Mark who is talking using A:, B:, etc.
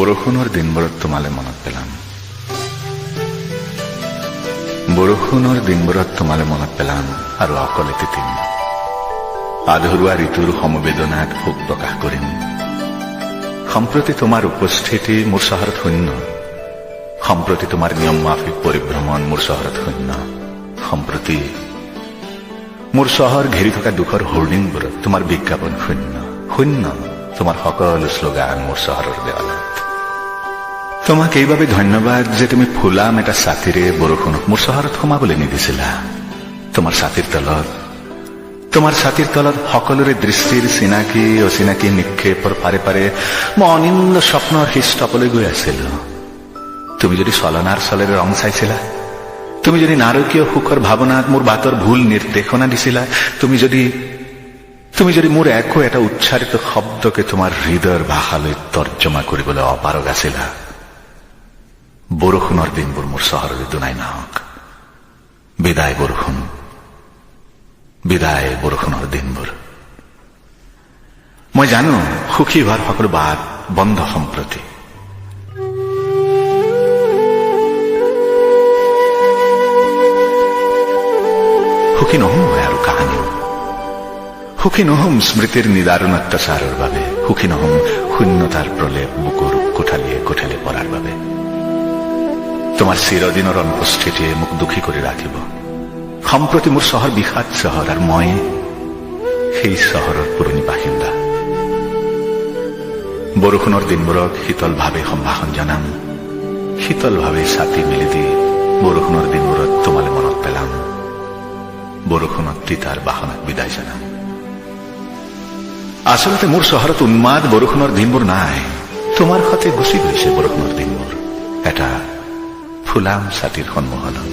A: বৰষুণৰ দিনবোৰত তোমালৈ মনত পেলাম। বৰষুণৰ দিনবোৰত তোমালৈ মনত পেলাম আৰু অকলে তিতিম। আধৰুৱা ঋতুৰ সমবেদনাত শোক প্ৰকাশ কৰিম। সম্প্ৰতি তোমাৰ উপস্থিতি মোৰ চহৰত শূন্য। সম্প্ৰতি তোমাৰ নিয়ম মাফিক পৰিভ্ৰমণ মোৰ চহৰত শূন্য। সম্প্ৰতি মোৰ চহৰ ঘেৰি থকা দুখৰ হোৰ্ডিংবোৰত তোমাৰ বিজ্ঞাপন শূন্য। শূন্য তোমাৰ সকলো শ্লোগান মোৰ চহৰৰ দেৱালত। তোমাক এইবাবে ধন্যবাদ যে তুমি ফুলাম এটা ছাতিৰে বৰষুণক মোৰ চহৰত সোমাবলৈ নিদিছিলা। তোমাৰ ছাতিৰ তলত সকলোৰে দৃষ্টিৰ চিনাকি অচিনাকি নিক্ষেপৰ পাৰে পাৰে মই অনিন্দ স্বপ্নৰ হিষ্টপলৈ গৈ আছিলো। তুমি যদি চলনাৰ চলেৰে ৰং চাইছিলা, তুমি যদি নাৰকীয় সুখৰ ভাৱনাত মোৰ বাটৰ ভুল নিৰ্দেশনা দিছিলা, তুমি যদি মোৰ একো এটা উচ্চাৰিত শব্দকে তোমাৰ হৃদয়ৰ ভাষালৈ তৰ্জমা কৰিবলৈ অপাৰগ আছিলা, বৰষুণৰ দিনবোৰ মোৰ চহৰলৈ দুনাই নাহক। বিদায় বৰষুণ, বিদায় বৰষুণৰ দিনবোৰ। মই জানো সুখী হোৱাৰ সকলো বাট বন্ধ সম্প্ৰতি। সুখী নহম মই আৰু কাহানিও। সুখী নহম স্মৃতিৰ নিদাৰুণ অত্যাচাৰৰ বাবে। সুখী নহম শূন্যতাৰ প্ৰলেপ বুকুৰ কোঠালিয়ে কোঠালিয়ে পৰাৰ বাবে। তোমাৰ চিৰদিনৰ অনুপস্থিতিয়ে মোক দুখী কৰি ৰাখিব। সম্প্ৰতি মোৰ চহৰ বিষাদ চহৰ আৰু মই সেই চহৰৰ পুৰণি বাসিন্দা। বৰষুণৰ দিনবোৰক শীতলভাৱে সম্ভাষণ জনাম। শীতলভাৱে ছাতি মেলি দি বৰষুণৰ দিনবোৰত তোমালৈ মনত পেলাম। বৰষুণত তিতাৰ বাসনাক বিদায় জনাম। আচলতে মোৰ চহৰত উন্মাদ বৰষুণৰ দিনবোৰ নাই। তোমাৰ সতে গুচি গৈছে বৰষুণৰ দিনবোৰ এটা ফুলাম ছাতিৰ সন্মুখনত।